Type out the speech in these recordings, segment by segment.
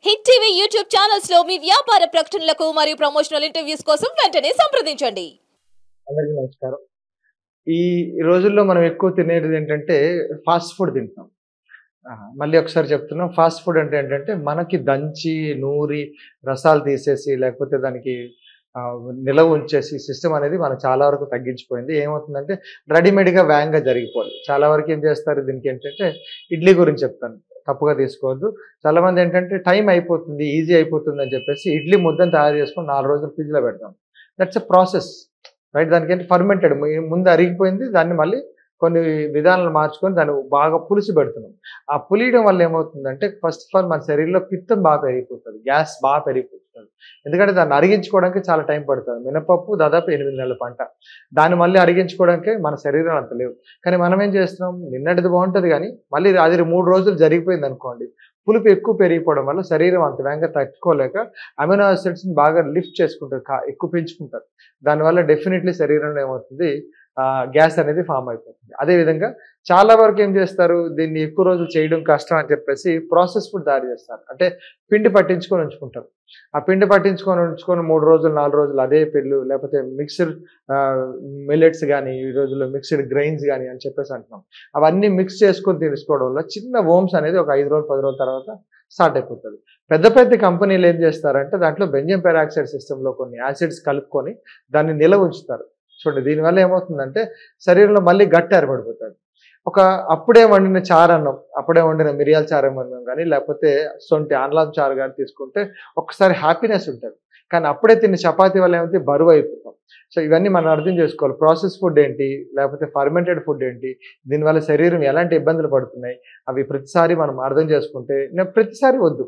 Hit TV YouTube channels లో మీ వ్యాపార ప్రకటనలకు మరియు ప్రమోషనల్ ఇంటర్వ్యూస్ కోసం వెంటనే సంప్రదించండి. అందరికీ నమస్కారం. ఈ రోజుల్లో మనం ఎక్కువ తినేది ఏంటంటే ఫాస్ట్ ఫుడ్ తింటాం. మళ్ళీ ఒకసారి చెప్తున్నాం. ఫాస్ట్ ఫుడ్ అంటే ఏంటంటే మనకి దంచి, నూరి, రసాలు తీసేసి లేకపోతే దానికి నిలవ ఉంచేసి సిస్టమ్ అనేది మనం చాలా వరకు తగ్గించిపోయింది. ఏమవుతుందంటే రెడీమేడ్‌గా వేగంగా జరిగిపోవాలి. చాలా వరకు ఏం చేస్తారు దీనికి ఏంటంటే ఇడ్లీ గురించి చెప్తాను. తప్పుగా తీసుకోవద్దు. చాలామంది ఏంటంటే టైం అయిపోతుంది, ఈజీ అయిపోతుంది అని చెప్పేసి ఇడ్లీ ముద్దను తయారు చేసుకొని 4 రోజులు ఫ్రిడ్జ్‌లో పెడతాం. That's a process. రైట్? దానికేంటి ఫర్మెంటెడ్ ముందు అరిగిపోయింది. దాన్ని మళ్ళీ కొన్ని విధానాలు మార్చుకొని దాన్ని బాగా పులిసి పెడుతున్నాం. ఆ పులియడం వల్ల ఏమవుతుందంటే ఫస్ట్ ఆఫ్ ఆల్ మన శరీరంలో పిత్తం బాగా పెరిగిపోతుంది. గ్యాస్ బాగా పెరిగిపోతుంది. ఎందుకంటే దాన్ని అరిగించుకోవడానికి చాలా టైం పడుతుంది. మినపప్పు దాదాపు 8 నెలల పంట. దాన్ని మళ్ళీ అరిగించుకోవడానికి మన శరీరం అంత లేవు. కానీ మనం ఏం చేస్తున్నాం, నిన్నటిది బాగుంటుంది కానీ మళ్ళీ అది 3 రోజులు జరిగిపోయింది అనుకోండి, పులుపు ఎక్కువ పెరిగిపోవడం వల్ల శరీరం అంత వేగంగా తట్టుకోలేక అమినో యాసిడ్స్ని బాగా లిఫ్ట్ చేసుకుంటారు, ఎక్కువ పెంచుకుంటారు. దానివల్ల డెఫినెట్లీ శరీరంలో ఏమవుతుంది, గ్యాస్ అనేది ఫామ్ అయిపోతుంది. అదేవిధంగా చాలా వరకు ఏం చేస్తారు, దీన్ని ఎక్కువ రోజులు చేయడం కష్టం అని చెప్పేసి ప్రాసెస్ ఫుడ్ తయారు చేస్తారు. అంటే పిండి పట్టించుకొని ఉంచుకుంటారు. ఆ పిండి పట్టించుకొని 3 రోజులు 4 రోజులు అదే పిల్లు, లేకపోతే మిక్స్డ్ మిల్లెట్స్ కానీ, ఈ రోజుల్లో మిక్స్డ్ గ్రెయిన్స్ కానీ అని చెప్పేసి అంటున్నాం. అవన్నీ మిక్స్ చేసుకొని తీసుకోవడం వల్ల చిన్న వోమ్స్ అనేది ఒక 5 రోజులు 10 రోజుల తర్వాత స్టార్ట్ అయిపోతుంది. పెద్ద పెద్ద కంపెనీలు ఏం చేస్తారంటే దాంట్లో బెంజియం పెరాక్సైడ్ సిస్టంలో కొన్ని యాసిడ్స్ కలుపుకొని దాన్ని నిలవ ఉంచుతారు. చూడండి, దీనివల్ల ఏమవుతుందంటే శరీరంలో మళ్ళీ గట్టి ఏర్పడిపోతుంది. అప్పుడే వండిన చారన్నం, అప్పుడే వండిన మిరియాల చారన్నం కానీ, లేకపోతే సొంటి ఆన్లం చారు కానీ తీసుకుంటే ఒక్కసారి హ్యాపీనెస్ ఉంటుంది. కానీ అప్పుడే తిన్న చపాతీ వల్ల ఏమైతే బరువు అయిపోతాం. సో ఇవన్నీ మనం అర్థం చేసుకోవాలి. ప్రాసెస్ ఫుడ్ ఏంటి, లేకపోతే ఫర్మెంటెడ్ ఫుడ్ ఏంటి, దీనివల్ల శరీరం ఎలాంటి ఇబ్బందులు పడుతున్నాయి, అవి ప్రతిసారి మనం అర్థం చేసుకుంటే, ప్రతిసారి వద్దు,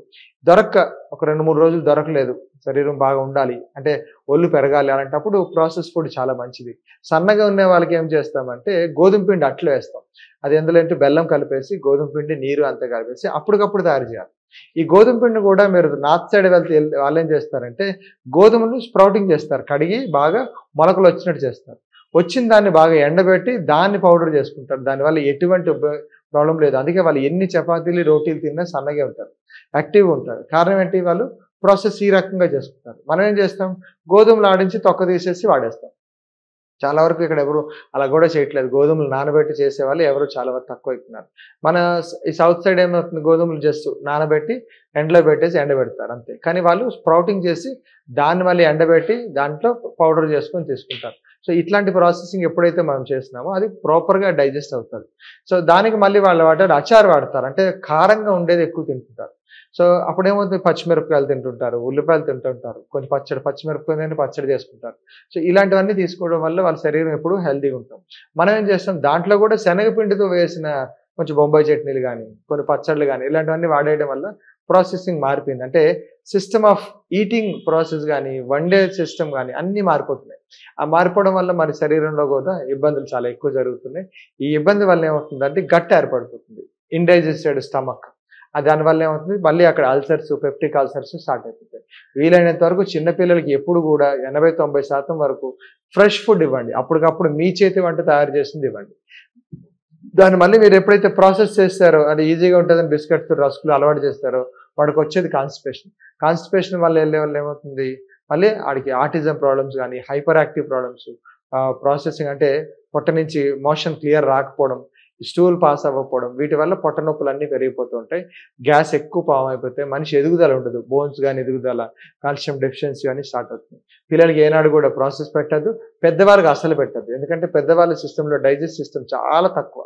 ఒక 2-3 రోజులు దొరకలేదు, శరీరం బాగా ఉండాలి అంటే ఒళ్ళు పెరగాలి అలాంటప్పుడు ప్రాసెస్ ఫుడ్ చాలా మంచిది. సన్నగా ఉన్న వాళ్ళకి ఏం చేస్తామంటే గోధుమ పిండి అట్లు వేస్తాం. అది ఎందులో అంటే బెల్లం కలిపేసి గోధుమ పిండి నీరు అంతా కలిపేసి అప్పటికప్పుడు తయారు చేయాలి. ఈ గోధుమ పిండి కూడా మీరు నార్త్ సైడ్ వెళ్తే వాళ్ళు ఏం చేస్తారంటే గోధుమలు స్ప్రౌటింగ్ చేస్తారు, కడిగి బాగా మొలకలు వచ్చినట్టు చేస్తారు. వచ్చిన దాన్ని బాగా ఎండబెట్టి దాన్ని పౌడర్ చేసుకుంటారు. దానివల్ల ఎటువంటి ప్రాబ్లం లేదు. అందుకే వాళ్ళు ఎన్ని చపాతీలు రోటీలు తిన్నా సన్నగా ఉంటారు, యాక్టివ్గా ఉంటారు. కారణం ఏంటి, వాళ్ళు ప్రాసెస్ ఈ రకంగా చేసుకుంటారు. మనం ఏం చేస్తాం, గోధుమలు ఆడించి తొక్క తీసేసి వాడేస్తాం. చాలా వరకు ఇక్కడ ఎవరు అలా కూడా చేయట్లేదు. గోధుమలు నానబెట్టి చేసేవాళ్ళు ఎవరు చాలా వరకు తక్కువ అవుతున్నారు. మన ఈ సౌత్ సైడ్ ఏమవుతుంది, గోధుమలు జస్ట్ నానబెట్టి ఎండలో పెట్టేసి ఎండబెడతారు అంతే. కానీ వాళ్ళు స్ప్రౌటింగ్ చేసి దాన్ని మళ్ళీ ఎండబెట్టి దాంట్లో పౌడర్ చేసుకొని తీసుకుంటారు. సో ఇట్లాంటి ప్రాసెసింగ్ ఎప్పుడైతే మనం చేస్తున్నామో అది ప్రాపర్గా డైజెస్ట్ అవుతుంది. సో దానికి మళ్ళీ వాళ్ళు అచార్ వాడతారు, అంటే కారంగా ఉండేది ఎక్కువ తింటుంటారు. సో అప్పుడేమవుతుంది, పచ్చిమిరపకాయలు తింటుంటారు, ఉల్లిపాయలు తింటుంటారు, కొన్ని పచ్చిమిరపకాయలు పచ్చడి చేసుకుంటారు. సో ఇలాంటివన్నీ తీసుకోవడం వల్ల వాళ్ళ శరీరం ఎప్పుడు హెల్తీగా ఉంటాం. మనం ఏం చేస్తాం, దాంట్లో కూడా శనగపిండితో వేసిన కొంచెం బొంబాయి చట్నీలు కానీ, కొన్ని పచ్చళ్ళు కానీ ఇలాంటివన్నీ వాడేయడం వల్ల ప్రాసెసింగ్ మారిపోయింది. అంటే సిస్టమ్ ఆఫ్ ఈటింగ్ ప్రాసెస్ కానీ, వండే సిస్టమ్ కానీ అన్నీ మారిపోతున్నాయి. ఆ మారిపోవడం వల్ల మన శరీరంలో కూడా ఇబ్బందులు చాలా ఎక్కువ జరుగుతున్నాయి. ఈ ఇబ్బంది వల్ల ఏమవుతుందంటే గట్టి ఏర్పడిపోతుంది, ఇండైజెస్టెడ్ స్టమక్. దానివల్ల ఏమవుతుంది, మళ్ళీ అక్కడ అల్సర్స్, పెప్టిక్ అల్సర్స్ స్టార్ట్ అయిపోతాయి. వీలైనంత వరకు చిన్నపిల్లలకి ఎప్పుడు కూడా 80-90% వరకు ఫ్రెష్ ఫుడ్ ఇవ్వండి. అప్పటికప్పుడు మీ చేతి వంట తయారు చేసింది ఇవ్వండి. దాన్ని మళ్ళీ మీరు ఎప్పుడైతే ప్రాసెస్ చేస్తారో అది ఈజీగా ఉంటుందని బిస్కెట్స్, రస్కులు అలవాటు చేస్తారో వాడికి వచ్చేది కాన్స్టిపేషన్ వల్ల ఏమవుతుంది, మళ్ళీ వాడికి ఆటిజం ప్రాబ్లమ్స్ కానీ, హైపర్ యాక్టివ్ ప్రాబ్లమ్స్, ప్రాసెసింగ్ అంటే పొట్ట నుంచి మోషన్ క్లియర్ రాకపోవడం, స్టూల్ పాస్ అవ్వకపోవడం, వీటి వల్ల పొట్ట నొప్పులు అన్నీ పెరిగిపోతూ ఉంటాయి. గ్యాస్ ఎక్కువ ఫామ్ అయిపోతాయి. మనిషి ఎదుగుదల ఉండదు, బోన్స్ కానీ ఎదుగుదల, కాల్షియం డెఫిషియన్సీ కానీ స్టార్ట్ అవుతుంది. పిల్లలకి ఏనాడు కూడా ప్రాసెస్ పెట్టద్దు, పెద్దవారికి అసలు పెట్టద్దు. ఎందుకంటే పెద్దవాళ్ళ సిస్టంలో డైజెస్ట్ సిస్టమ్ చాలా తక్కువ.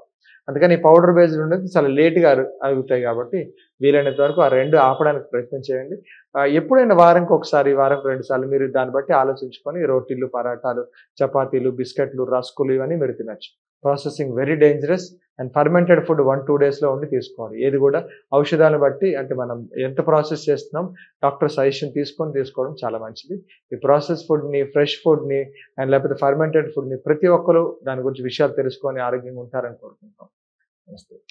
అందుకని పౌడర్ బేస్డ్ ఉండేది చాలా లేట్గా అరుగుతాయి. కాబట్టి వీలైనంత వరకు ఆ 2 ఆపడానికి ప్రయత్నం చేయండి. ఎప్పుడైనా వారానికి ఒకసారి, వారానికి 2 సార్లు మీరు దాన్ని బట్టి ఆలోచించుకొని రోటీలు, పరాటాలు, చపాతీలు, బిస్కెట్లు, రస్కులు ఇవన్నీ మీరు తినచ్చు. Processing very dangerous. And fermented food 1-2 డేస్లో ఉండి తీసుకోవాలి. ఏది కూడా ఔషధాలను బట్టి, అంటే మనం ఎంత ప్రాసెస్ చేస్తున్నాం డాక్టర్ సజెషన్ తీసుకోవడం చాలా మంచిది. ఈ ప్రాసెస్ ఫుడ్ని, ఫ్రెష్ ఫుడ్ని అండ్ లేకపోతే ఫర్మెంటెడ్ ఫుడ్ని ప్రతి ఒక్కరు దాని గురించి విషయాలు తెలుసుకొని ఆరోగ్యంగా ఉంటారని కోరుకుంటాం.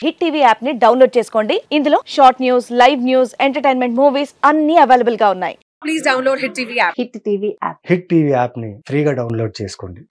హిట్ టీవీ యాప్ ని డౌన్లోడ్ చేసుకోండి. ఇందులో short news, live news, entertainment movies అన్ని అవైలబుల్ గా ఉన్నాయి. Please download hit TV app. Hit TV app ని ఫ్రీగా డౌన్లోడ్ చేసుకోండి.